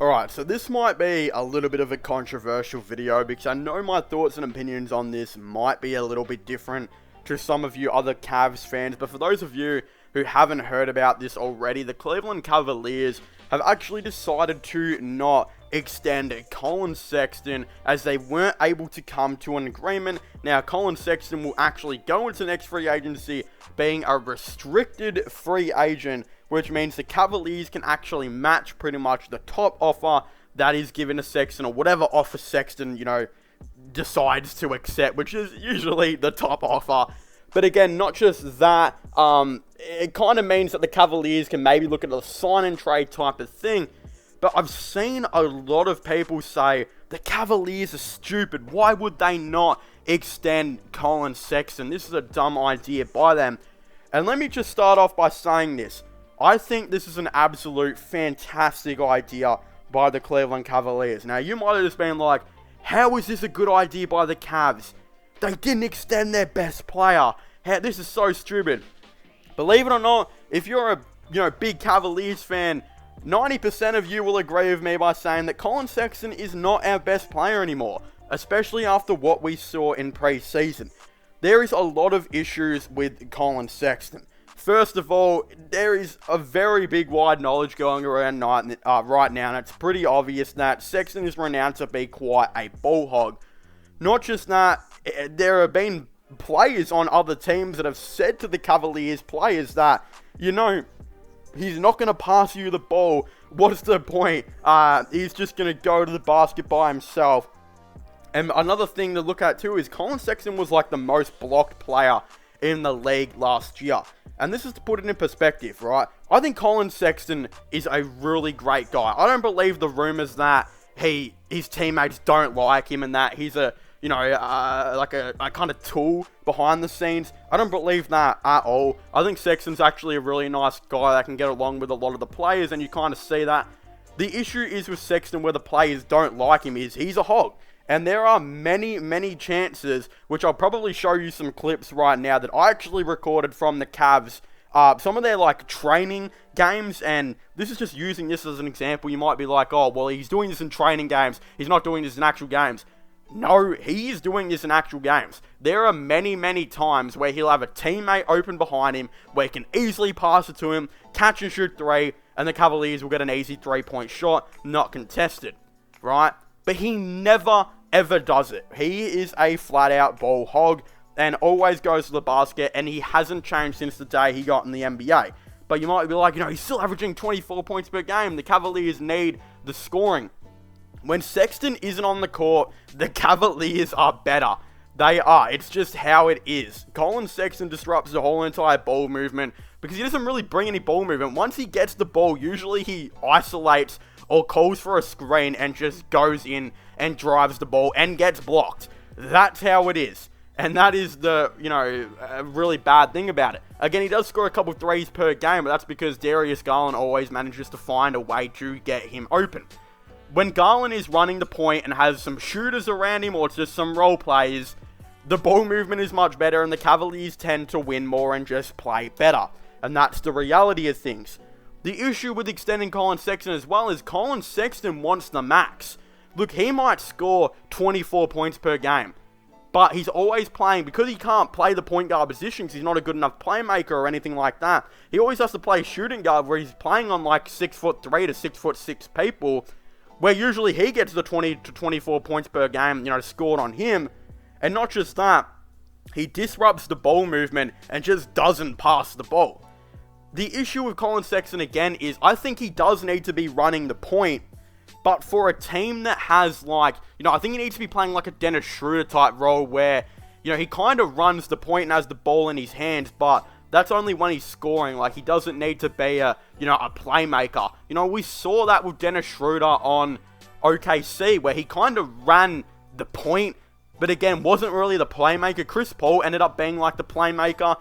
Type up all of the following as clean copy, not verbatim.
Alright, so this might be a little bit of a controversial video because I know my thoughts and opinions on this might be a little bit different to some of you other Cavs fans, but for those of you who haven't heard about this already, the Cleveland Cavaliers have actually decided to not extend Colin Sexton as they weren't able to come to an agreement. Now, Colin Sexton will actually go into next free agency being a restricted free agent, which means the Cavaliers can actually match pretty much the top offer that is given to Sexton, or whatever offer Sexton, decides to accept, which is usually the top offer. But again, not just that, it kind of means that the Cavaliers can maybe look at a sign and trade type of thing. But I've seen a lot of people say, the Cavaliers are stupid. Why would they not extend Colin Sexton? This is a dumb idea by them. And let me just start off by saying this. I think this is an absolute fantastic idea by the Cleveland Cavaliers. Now, you might have just been like, how is this a good idea by the Cavs? They didn't extend their best player. This is so stupid. Believe it or not, if you're a big Cavaliers fan, 90% of you will agree with me by saying that Colin Sexton is not our best player anymore, especially after what we saw in preseason. There is a lot of issues with Colin Sexton. First of all, there is a very big wide knowledge going around right now, and it's pretty obvious that Sexton is renowned to be quite a ball hog. Not just that, there have been players on other teams that have said to the Cavaliers players that, he's not going to pass you the ball. What's the point? He's just going to go to the basket by himself. And another thing to look at too is Colin Sexton was like the most blocked player in the league last year. And this is to put it in perspective, right? I think Colin Sexton is a really great guy. I don't believe the rumors that his teammates don't like him and that he's a kind of tool behind the scenes. I don't believe that at all. I think Sexton's actually a really nice guy that can get along with a lot of the players, and you kind of see that. The issue is with Sexton where the players don't like him is he's a hog. And there are many, many chances, which I'll probably show you some clips right now that I actually recorded from the Cavs. Some of their training games, and this is just using this as an example. You might be like, oh, well, he's doing this in training games. He's not doing this in actual games. No, he is doing this in actual games. There are many, many times where he'll have a teammate open behind him, where he can easily pass it to him, catch and shoot three, and the Cavaliers will get an easy 3-point shot, not contested, right? But he never, ever does it. He is a flat-out ball hog and always goes to the basket, and he hasn't changed since the day he got in the NBA. But you might be like, he's still averaging 24 points per game. The Cavaliers need the scoring. When Sexton isn't on the court, the Cavaliers are better. They are. It's just how it is. Colin Sexton disrupts the whole entire ball movement because he doesn't really bring any ball movement. Once he gets the ball, usually he isolates or calls for a screen and just goes in and drives the ball and gets blocked. That's how it is. And that is the, a really bad thing about it. Again, he does score a couple threes per game, but that's because Darius Garland always manages to find a way to get him open. When Garland is running the point and has some shooters around him or just some role players, the ball movement is much better and the Cavaliers tend to win more and just play better. And that's the reality of things. The issue with extending Colin Sexton as well is Colin Sexton wants the max. Look, he might score 24 points per game, but he's always playing, because he can't play the point guard position because he's not a good enough playmaker or anything like that. He always has to play shooting guard where he's playing on 6'3" to 6'6" people, where usually he gets the 20 to 24 points per game, scored on him. And not just that, he disrupts the ball movement and just doesn't pass the ball. The issue with Colin Sexton again is I think he does need to be running the point, but for a team that has I think he needs to be playing like a Dennis Schroeder type role where, he kind of runs the point and has the ball in his hands, but that's only when he's scoring. He doesn't need to be a playmaker. We saw that with Dennis Schroeder on OKC, where he kind of ran the point, but again, wasn't really the playmaker. Chris Paul ended up being the playmaker.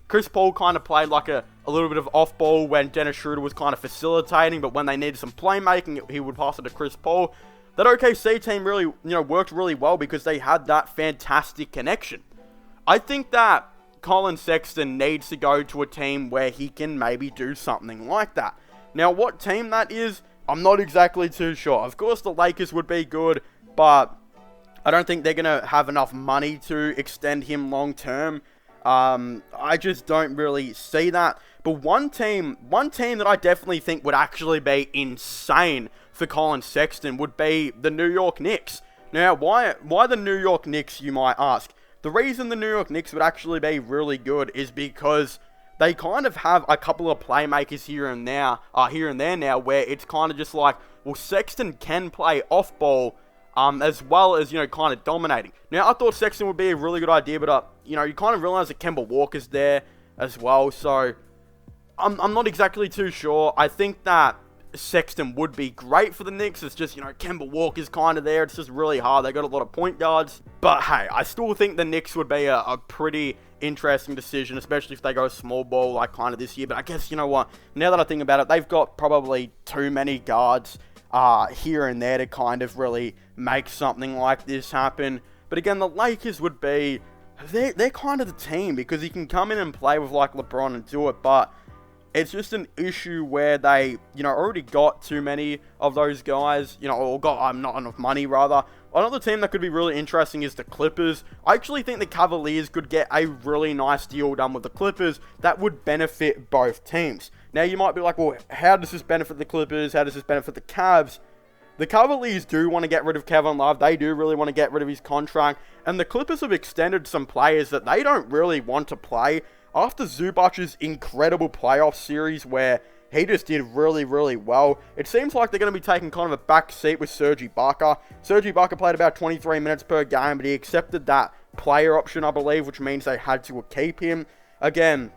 Chris Paul kind of played a little bit of off-ball when Dennis Schroeder was kind of facilitating, but when they needed some playmaking, he would pass it to Chris Paul. That OKC team really, worked really well because they had that fantastic connection. I think that Colin Sexton needs to go to a team where he can maybe do something like that. Now, what team that is, I'm not exactly too sure. Of course, the Lakers would be good, but I don't think they're going to have enough money to extend him long term. I just don't really see that. But one team that I definitely think would actually be insane for Colin Sexton would be the New York Knicks. Now, why the New York Knicks, you might ask? The reason the New York Knicks would actually be really good is because they kind of have a couple of playmakers here and there now, where it's kind of just like, well, Sexton can play off ball, as well as, kind of dominating. Now, I thought Sexton would be a really good idea, but, you kind of realize that Kemba Walker's there as well, so I'm not exactly too sure. I think that Sexton would be great for the Knicks. It's just, Kemba Walker's kind of there. It's just really hard. They got a lot of point guards. But hey, I still think the Knicks would be a pretty interesting decision, especially if they go small ball like kind of this year. But I guess, you know what? Now that I think about it, they've got probably too many guards here and there to kind of really make something like this happen. But again, the Lakers would be... They're kind of the team, because he can come in and play with like LeBron and do it, but it's just an issue where they, already got too many of those guys, or got not enough money, rather. Another team that could be really interesting is the Clippers. I actually think the Cavaliers could get a really nice deal done with the Clippers that would benefit both teams. Now, you might be like, well, how does this benefit the Clippers? How does this benefit the Cavs? The Cavaliers do want to get rid of Kevin Love. They do really want to get rid of his contract. And the Clippers have extended some players that they don't really want to play. After Zubac's incredible playoff series where he just did really, really well, it seems like they're going to be taking kind of a back seat with Serge Ibaka. Serge Ibaka played about 23 minutes per game, but he accepted that player option, I believe, which means they had to keep him. Again,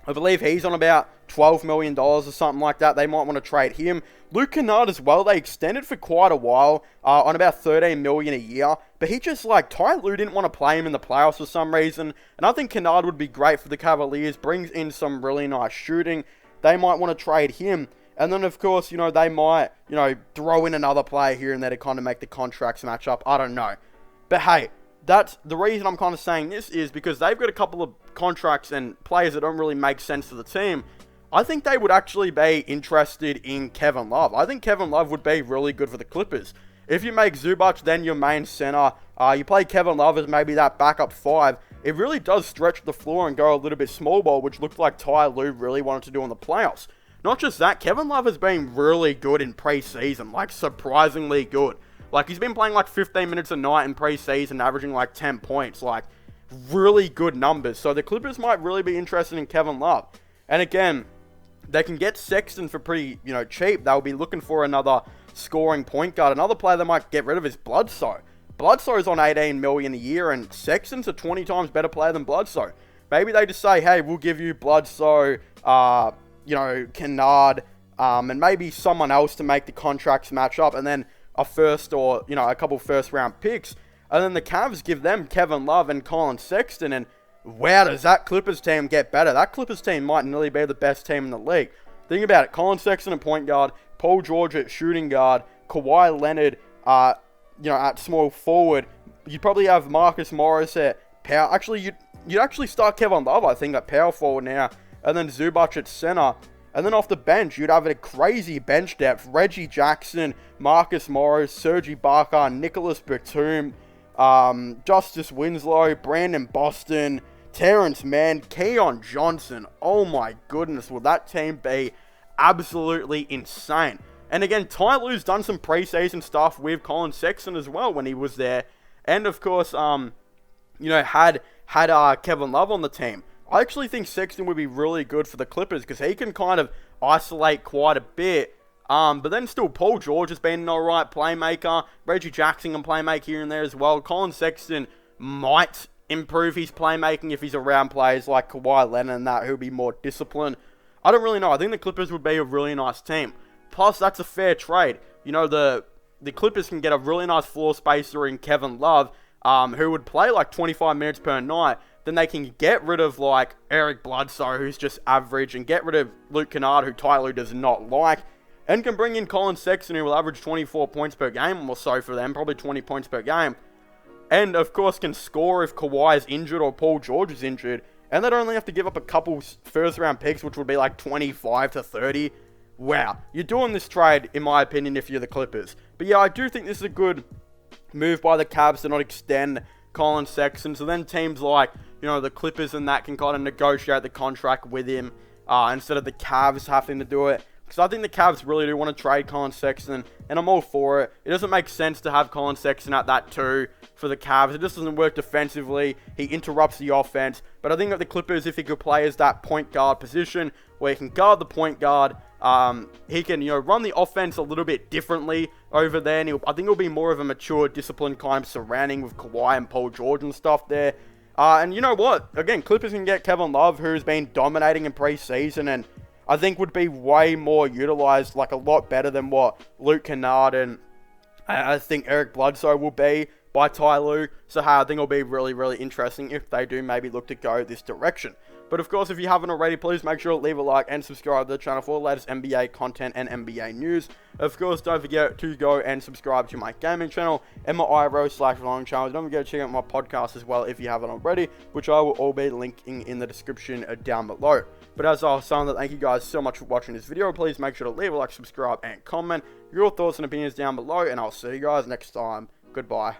I believe he's on about $12 million or something like that. They might want to trade him. Luke Kennard as well, they extended for quite a while, on about $13 million a year. But he just, Ty Lue didn't want to play him in the playoffs for some reason. And I think Kennard would be great for the Cavaliers. Brings in some really nice shooting. They might want to trade him. And then, of course, they might, throw in another player here and there to kind of make the contracts match up. I don't know. But hey, that's the reason I'm kind of saying this is because they've got a couple of contracts and players that don't really make sense to the team. I think they would actually be interested in Kevin Love. I think Kevin Love would be really good for the Clippers. If you make Zubac then your main center, you play Kevin Love as maybe that backup 5, it really does stretch the floor and go a little bit small ball, which looked like Ty Lue really wanted to do in the playoffs. Not just that, Kevin Love has been really good in preseason, surprisingly good. He's been playing 15 minutes a night in preseason, averaging 10 points, really good numbers. So the Clippers might really be interested in Kevin Love. And again, they can get Sexton for pretty, cheap. They'll be looking for another scoring point guard. Another player they might get rid of is Bledsoe. Bledsoe's on $18 million a year, and Sexton's a 20 times better player than Bledsoe. Maybe they just say, hey, we'll give you Bledsoe, Kennard, and maybe someone else to make the contracts match up, and then a first or, a couple first round picks. And then the Cavs give them Kevin Love and Colin Sexton, and wow, does that Clippers team get better? That Clippers team might nearly be the best team in the league. Think about it. Colin Sexton at point guard, Paul George at shooting guard, Kawhi Leonard, at small forward. You'd probably have Marcus Morris at power. Actually, you'd actually start Kevin Love, I think, at power forward now. And then Zubac at center. And then off the bench, you'd have a crazy bench depth. Reggie Jackson, Marcus Morris, Serge Ibaka, Nicholas Batum, Justice Winslow, Brandon Boston, Terrence Mann, Keon Johnson. Oh my goodness, will that team be absolutely insane. And again, Ty Lue's done some preseason stuff with Colin Sexton as well when he was there. And of course, had Kevin Love on the team. I actually think Sexton would be really good for the Clippers because he can kind of isolate quite a bit. But then still, Paul George has been an alright playmaker. Reggie Jackson can playmake here and there as well. Colin Sexton might improve his playmaking if he's around players like Kawhi Leonard and that, who'll be more disciplined. I don't really know. I think the Clippers would be a really nice team. Plus, that's a fair trade. The Clippers can get a really nice floor spacer in Kevin Love, who would play 25 minutes per night. Then they can get rid of Eric Bledsoe, who's just average, and get rid of Luke Kennard, who Ty Lue does not like, and can bring in Colin Sexton, who will average 24 points per game or so for them, probably 20 points per game. And of course can score if Kawhi is injured or Paul George is injured. And they'd only have to give up a couple first round picks, which would be 25 to 30. wow, you're doing this trade, in my opinion, if you're the Clippers. But yeah, I do think this is a good move by the Cavs to not extend Colin Sexton. So then teams like, you know, the Clippers and that can kind of negotiate the contract with him instead of the Cavs having to do it. Because I think the Cavs really do want to trade Colin Sexton, and I'm all for it. It doesn't make sense to have Colin Sexton at that 2 for the Cavs. It just doesn't work defensively. He interrupts the offense. But I think that the Clippers, if he could play as that point guard position, where he can guard the point guard, he can, you know, run the offense a little bit differently over there. And I think it'll be more of a mature, disciplined kind of surrounding with Kawhi and Paul George and stuff there. And you know what? Again, Clippers can get Kevin Love, who's been dominating in preseason, and I think would be way more utilized, like a lot better than what Luke Kennard and I think Eric Bledsoe will be by Ty Lue. So hey, I think it'll be really, really interesting if they do maybe look to go this direction. But of course, if you haven't already, please make sure to leave a like and subscribe to the channel for the latest NBA content and NBA news. Of course, don't forget to go and subscribe to my gaming channel, EmmaIro/Long channel. Don't forget to check out my podcast as well if you haven't already, which I will all be linking in the description down below. But as I was saying, thank you guys so much for watching this video. Please make sure to leave a like, subscribe, and comment your thoughts and opinions down below. And I'll see you guys next time. Goodbye.